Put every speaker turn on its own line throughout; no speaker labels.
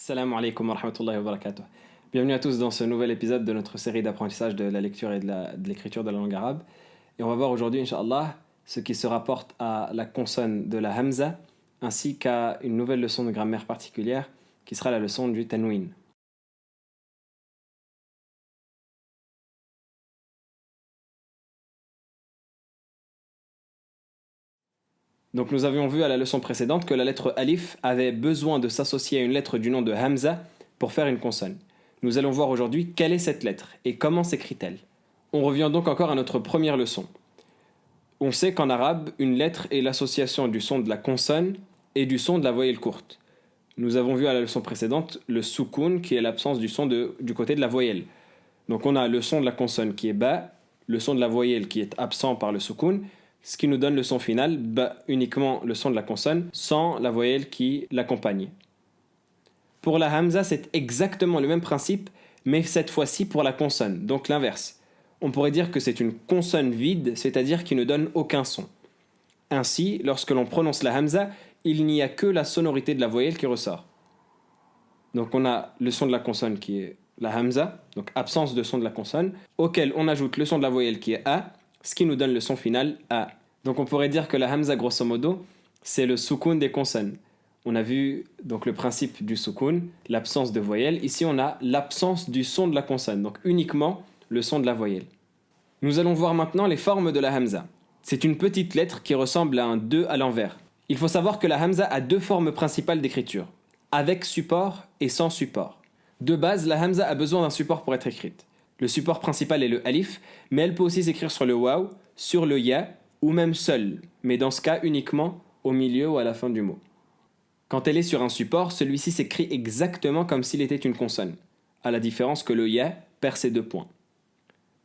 Assalamu alaikum wa rahmatullahi wa barakatuh. Bienvenue à tous dans ce nouvel épisode de notre série d'apprentissage de la lecture et de l'écriture de la langue arabe. Et on va voir aujourd'hui, Inch'Allah, ce qui se rapporte à la consonne de la hamza, ainsi qu'à une nouvelle leçon de grammaire particulière, qui sera la leçon du tanwin. Donc nous avions vu à la leçon précédente que la lettre alif avait besoin de s'associer à une lettre du nom de hamza pour faire une consonne. Nous allons voir aujourd'hui quelle est cette lettre et comment s'écrit-elle. On revient donc encore à notre première leçon. On sait qu'en arabe, une lettre est l'association du son de la consonne et du son de la voyelle courte. Nous avons vu à la leçon précédente le soukoun qui est l'absence du son du côté de la voyelle. Donc on a le son de la consonne qui est ba, le son de la voyelle qui est absent par le soukoun, ce qui nous donne le son final, ba, uniquement le son de la consonne, sans la voyelle qui l'accompagne. Pour la hamza, c'est exactement le même principe, mais cette fois-ci pour la consonne, donc l'inverse. On pourrait dire que c'est une consonne vide, c'est-à-dire qui ne donne aucun son. Ainsi, lorsque l'on prononce la hamza, il n'y a que la sonorité de la voyelle qui ressort. Donc on a le son de la consonne qui est la hamza, donc absence de son de la consonne, auquel on ajoute le son de la voyelle qui est a, ce qui nous donne le son final a. Donc on pourrait dire que la hamza, grosso modo, c'est le soukoun des consonnes. On a vu donc le principe du soukoun, l'absence de voyelle. Ici on a l'absence du son de la consonne, donc uniquement le son de la voyelle. Nous allons voir maintenant les formes de la hamza. C'est une petite lettre qui ressemble à un 2 à l'envers. Il faut savoir que la hamza a deux formes principales d'écriture, avec support et sans support. De base, la hamza a besoin d'un support pour être écrite. Le support principal est le alif, mais elle peut aussi s'écrire sur le waw, sur le ya, ou même seule, mais dans ce cas uniquement au milieu ou à la fin du mot. Quand elle est sur un support, celui-ci s'écrit exactement comme s'il était une consonne, à la différence que le ya perd ses deux points.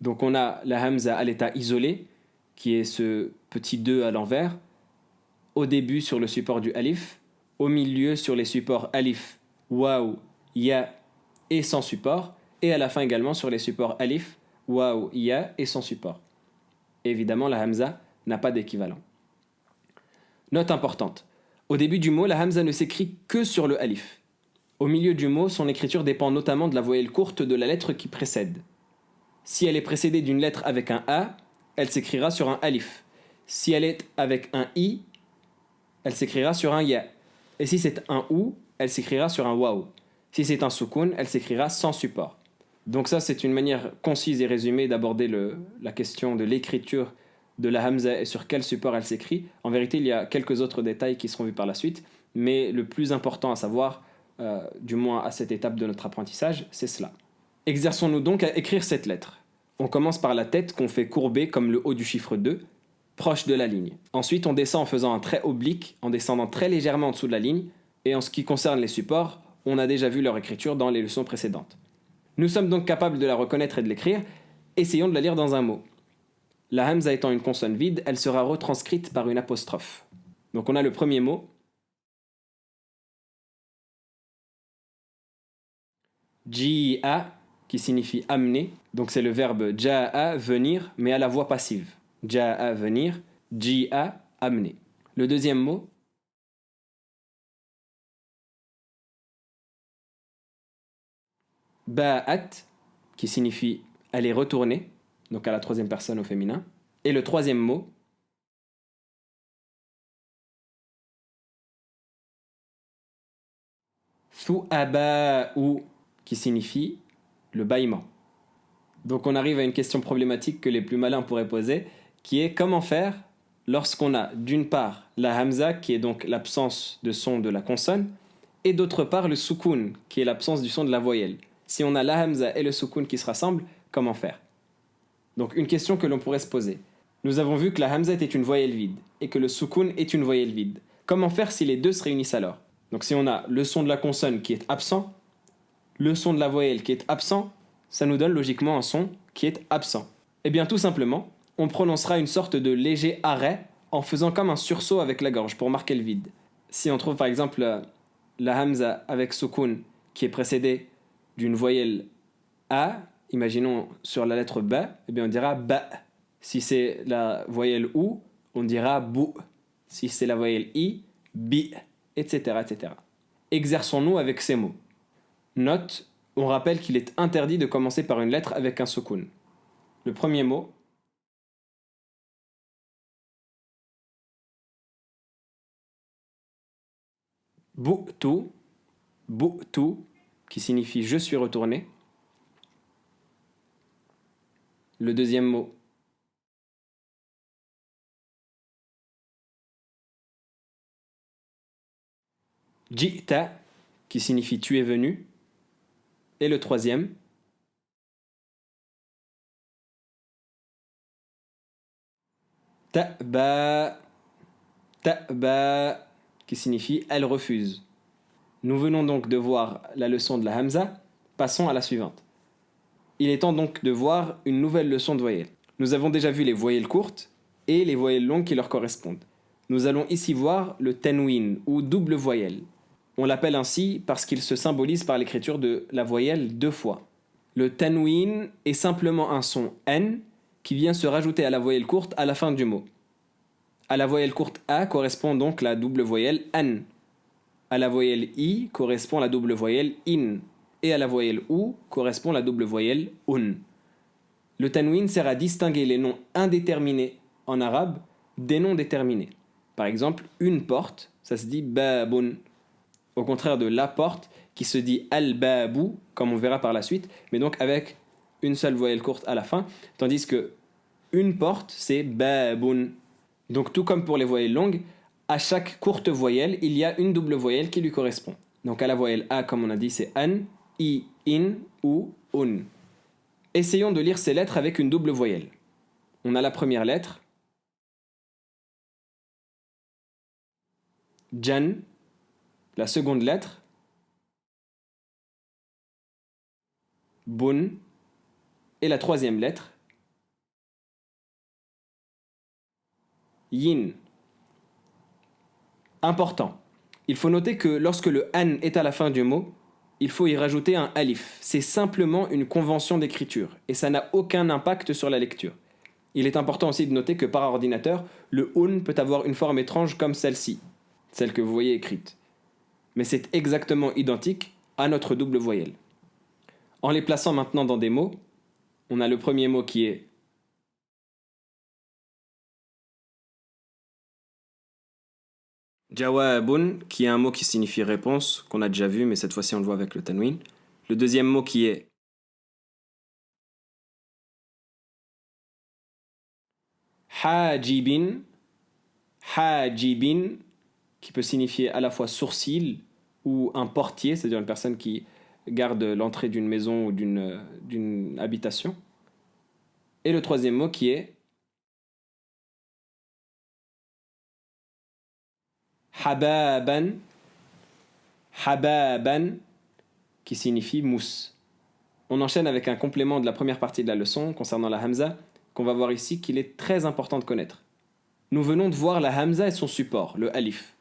Donc on a la hamza à l'état isolé, qui est ce petit 2 à l'envers, au début sur le support du alif, au milieu sur les supports alif, waw, ya et sans support, et à la fin également sur les supports alif, waw, ya et sans support. Évidemment, la hamza n'a pas d'équivalent. Note importante. Au début du mot, la hamza ne s'écrit que sur le alif. Au milieu du mot, son écriture dépend notamment de la voyelle courte de la lettre qui précède. Si elle est précédée d'une lettre avec un a, elle s'écrira sur un alif. Si elle est avec un i, elle s'écrira sur un ya. Et si c'est un ou, elle s'écrira sur un waw. Si c'est un soukoun, elle s'écrira sans support. Donc ça, c'est une manière concise et résumée d'aborder la question de l'écriture de la hamza et sur quel support elle s'écrit. En vérité, il y a quelques autres détails qui seront vus par la suite, mais le plus important à savoir, du moins à cette étape de notre apprentissage, c'est cela. Exerçons-nous donc à écrire cette lettre. On commence par la tête qu'on fait courber comme le haut du chiffre 2, proche de la ligne. Ensuite, on descend en faisant un trait oblique, en descendant très légèrement en dessous de la ligne, et en ce qui concerne les supports, on a déjà vu leur écriture dans les leçons précédentes. Nous sommes donc capables de la reconnaître et de l'écrire. Essayons de la lire dans un mot. La hamza étant une consonne vide, elle sera retranscrite par une apostrophe. Donc on a le premier mot. Ji'a, qui signifie amener. Donc c'est le verbe ja'a, venir, mais à la voix passive. Ja'a, venir. Ji'a, amener. Le deuxième mot. Ba'at, qui signifie elle est retournée, donc à la troisième personne au féminin. Et le troisième mot, thu'aba'u, qui signifie le bâillement. Donc on arrive à une question problématique que les plus malins pourraient poser, qui est comment faire lorsqu'on a d'une part la hamza, qui est donc l'absence de son de la consonne, et d'autre part le soukoun, qui est l'absence du son de la voyelle. Si on a la hamza et le soukoun qui se rassemblent, comment faire? Donc une question que l'on pourrait se poser. Nous avons vu que la hamza était une voyelle vide et que le soukoun est une voyelle vide. Comment faire si les deux se réunissent alors? Donc si on a le son de la consonne qui est absent, le son de la voyelle qui est absent, ça nous donne logiquement un son qui est absent. Eh bien tout simplement, on prononcera une sorte de léger arrêt en faisant comme un sursaut avec la gorge pour marquer le vide. Si on trouve par exemple la hamza avec soukoun qui est précédée d'une voyelle a, imaginons sur la lettre ba, eh bien on dira ba. Si c'est la voyelle ou, on dira bou. Si c'est la voyelle i, bi, etc., etc. Exerçons-nous avec ces mots. Note, on rappelle qu'il est interdit de commencer par une lettre avec un sukun. Le premier mot, bu'tu, bu'tu, qui signifie je suis retourné. Le deuxième mot, ji'ta, qui signifie tu es venu. Et le troisième, ta'ba, ta'ba, qui signifie elle refuse. Nous venons donc de voir la leçon de la hamza, passons à la suivante. Il est temps donc de voir une nouvelle leçon de voyelles. Nous avons déjà vu les voyelles courtes et les voyelles longues qui leur correspondent. Nous allons ici voir le tanwin ou double voyelle. On l'appelle ainsi parce qu'il se symbolise par l'écriture de la voyelle deux fois. Le tanwin est simplement un son n qui vient se rajouter à la voyelle courte à la fin du mot. À la voyelle courte a correspond donc la double voyelle an. À la voyelle i correspond la double voyelle in. Et à la voyelle ou correspond la double voyelle un. Le tanwin sert à distinguer les noms indéterminés en arabe des noms déterminés. Par exemple, une porte, ça se dit babun. Au contraire de la porte, qui se dit al-babu, comme on verra par la suite, mais donc avec une seule voyelle courte à la fin, tandis que une porte, c'est babun. Donc tout comme pour les voyelles longues, à chaque courte voyelle, il y a une double voyelle qui lui correspond. Donc à la voyelle A, comme on a dit, c'est an, i, in ou un. Essayons de lire ces lettres avec une double voyelle. On a la première lettre, jan, la seconde lettre, bun, et la troisième lettre, yin. Important. Il faut noter que lorsque le an est à la fin du mot, il faut y rajouter un alif. C'est simplement une convention d'écriture et ça n'a aucun impact sur la lecture. Il est important aussi de noter que par ordinateur, le un peut avoir une forme étrange comme celle-ci, celle que vous voyez écrite. Mais c'est exactement identique à notre double voyelle. En les plaçant maintenant dans des mots, on a le premier mot qui est jawabun, qui est un mot qui signifie réponse, qu'on a déjà vu, mais cette fois-ci on le voit avec le tanwin. Le deuxième mot qui est hajibin, hajibin, qui peut signifier à la fois sourcil ou un portier, c'est-à-dire une personne qui garde l'entrée d'une maison ou d'une habitation. Et le troisième mot qui est hababan, hababan, qui signifie mousse. On enchaîne avec un complément de la première partie de la leçon concernant la hamza, qu'on va voir ici qu'il est très important de connaître. Nous venons de voir la hamza et son support, le alif.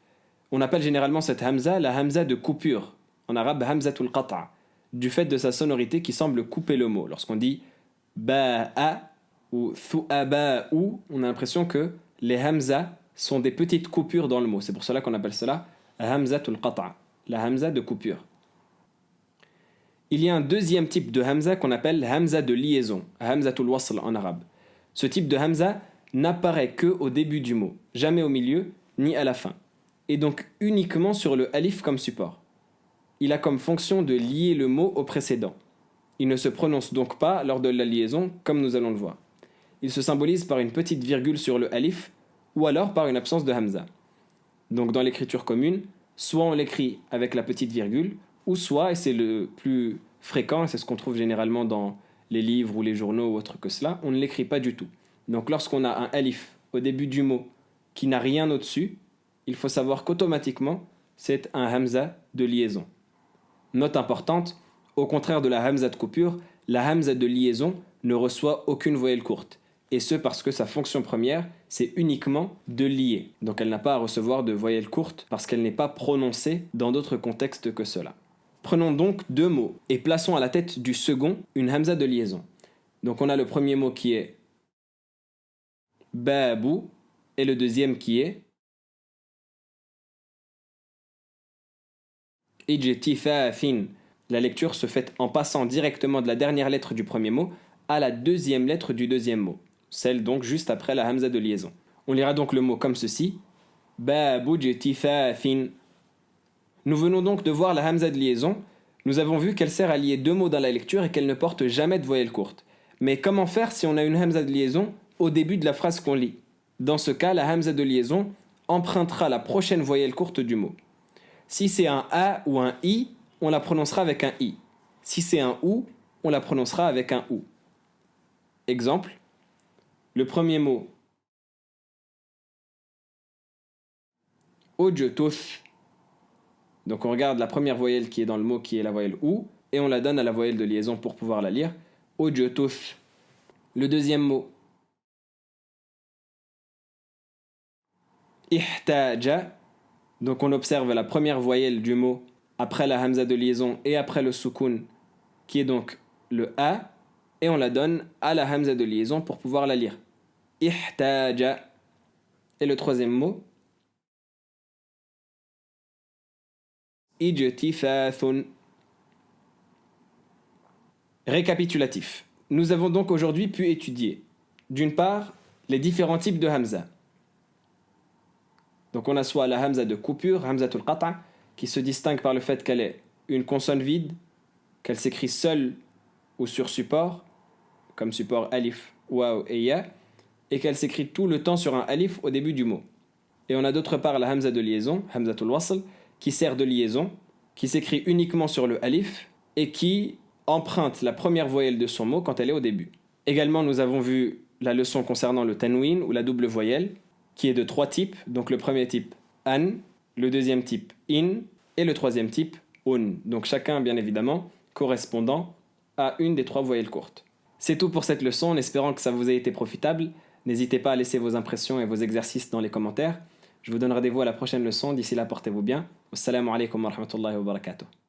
On appelle généralement cette hamza la hamza de coupure, en arabe hamzatul qata', du fait de sa sonorité qui semble couper le mot. Lorsqu'on dit ba'a ou thu'aba'u, on a l'impression que les hamza sont des petites coupures dans le mot. C'est pour cela qu'on appelle cela hamzatul qata', la hamza de coupure. Il y a un deuxième type de hamza qu'on appelle hamza de liaison, hamzatul wasl en arabe. Ce type de hamza n'apparaît que au début du mot, jamais au milieu ni à la fin, et donc uniquement sur le alif comme support. Il a comme fonction de lier le mot au précédent. Il ne se prononce donc pas lors de la liaison comme nous allons le voir. Il se symbolise par une petite virgule sur le alif ou alors par une absence de hamza. Donc dans l'écriture commune, soit on l'écrit avec la petite virgule, ou soit, et c'est le plus fréquent, et c'est ce qu'on trouve généralement dans les livres ou les journaux ou autre que cela, on ne l'écrit pas du tout. Donc lorsqu'on a un alif au début du mot qui n'a rien au-dessus, il faut savoir qu'automatiquement, c'est un hamza de liaison. Note importante, au contraire de la hamza de coupure, la hamza de liaison ne reçoit aucune voyelle courte. Et ce parce que sa fonction première, c'est uniquement de lier. Donc elle n'a pas à recevoir de voyelle courte parce qu'elle n'est pas prononcée dans d'autres contextes que cela. Prenons donc deux mots et plaçons à la tête du second une hamza de liaison. Donc on a le premier mot qui est babu et le deuxième qui est ijtifafin. La lecture se fait en passant directement de la dernière lettre du premier mot à la deuxième lettre du deuxième mot, celle donc juste après la hamza de liaison. On lira donc le mot comme ceci. Babu jitifafin. Nous venons donc de voir la hamza de liaison. Nous avons vu qu'elle sert à lier deux mots dans la lecture et qu'elle ne porte jamais de voyelle courte. Mais comment faire si on a une hamza de liaison au début de la phrase qu'on lit? Dans ce cas, la hamza de liaison empruntera la prochaine voyelle courte du mot. Si c'est un A ou un I, on la prononcera avec un I. Si c'est un OU, on la prononcera avec un OU. Exemple, le premier mot Ojotuf. Donc on regarde la première voyelle qui est dans le mot qui est la voyelle OU et on la donne à la voyelle de liaison pour pouvoir la lire. Ojotuf. Le deuxième mot Ihtaja. Donc on observe la première voyelle du mot après la hamza de liaison et après le soukoun qui est donc le A et on la donne à la hamza de liaison pour pouvoir la lire. Ihtaja. Et le troisième mot Ijtifathun. Récapitulatif. Nous avons donc aujourd'hui pu étudier d'une part les différents types de hamza. Donc on a soit la hamza de coupure, hamzatul qata', qui se distingue par le fait qu'elle est une consonne vide, qu'elle s'écrit seule ou sur support, comme support alif, waw et ya, et qu'elle s'écrit tout le temps sur un alif au début du mot. Et on a d'autre part la hamza de liaison, hamzatul wasl, qui sert de liaison, qui s'écrit uniquement sur le alif et qui emprunte la première voyelle de son mot quand elle est au début. Également, nous avons vu la leçon concernant le tanwin ou la double voyelle, qui est de trois types. Donc le premier type an, le deuxième type in et le troisième type un. Donc chacun bien évidemment correspondant à une des trois voyelles courtes. C'est tout pour cette leçon, en espérant que ça vous ait été profitable. N'hésitez pas à laisser vos impressions et vos exercices dans les commentaires. Je vous donne rendez-vous à la prochaine leçon. D'ici là, portez-vous bien. Wassalamu alaikum wa rahmatullahi wa barakatuh.